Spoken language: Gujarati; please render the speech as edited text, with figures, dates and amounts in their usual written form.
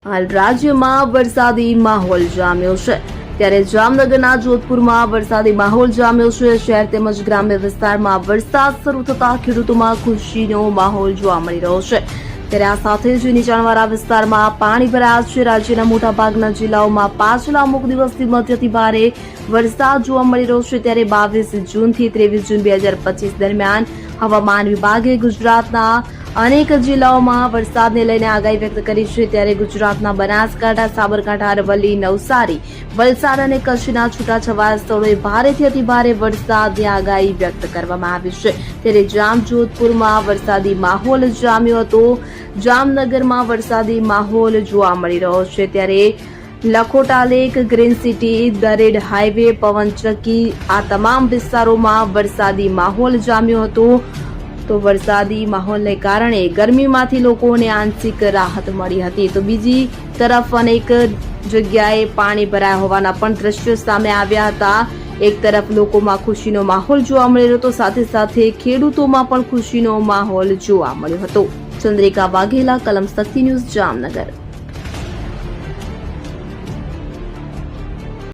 હાલ રાજ્યમાં વરસાદી માહોલ જામ્યો છે ત્યારે જામનગરના જોધપુરમાં વરસાદી માહોલ જામ્યો છે। શહેર તેમજ ગ્રામ્ય વિસ્તારમાં વરસાદ શરૂ થતા ખેડૂતોમાં ખુશીનો માહોલ જોવા મળી રહ્યો છે। ત્યારે આ સાથે જ નીચાણવાળા વિસ્તારમાં પાણી ભરાયા છે। રાજ્યના મોટાભાગના જિલ્લાઓમાં પાછલા અમુક દિવસથી મધ્યથી ભારે વરસાદ જોવા મળી રહ્યો છે। ત્યારે 22 જૂનથી 23 જૂન 2025 દરમિયાન હવામાન વિભાગે ગુજરાતના અનેક જિલ્લાઓમાં વરસાદને લઈને આગાહી વ્યક્ત કરી છે। ત્યારે ગુજરાતના બનાસકાંઠા, સાબરકાંઠા, અરવલ્લી, નવસારી, વલસાડ અને કચ્છના છૂટાછવાયા સ્થળોએ ભારેથી અતિભારે વરસાદની આગાહી વ્યક્ત કરવામાં આવી છે। ત્યારે જામજોધપુરમાં વરસાદી માહોલ જામ્યો હતો। જામનગરમાં વરસાદી માહોલ જોવા મળી રહ્યો છે। ત્યારે Lakhota lake, green city, Dared highway, પવનચક્કી આ તમામ વિસ્તારોમાં વરસાદી માહોલ જામ્યો હતો। તો વરસાદી માહોલને કારણે ગરમીમાંથી લોકોને આંશિક રાહત મળી હતી। તો બીજી તરફ અનેક જગ્યાએ પાણી ભરાયા હોવાના પણ દ્રશ્યો સામે આવ્યા હતા। એક તરફ લોકોમાં ખુશીનો માહોલ જોવા મળી રહ્યો હતો, સાથે સાથે ખેડૂતોમાં પણ ખુશીનો માહોલ જોવા મળ્યો હતો। ચંદ્રિકા વાઘેલા, કલમ શક્તિ ન્યૂઝ, જામનગર।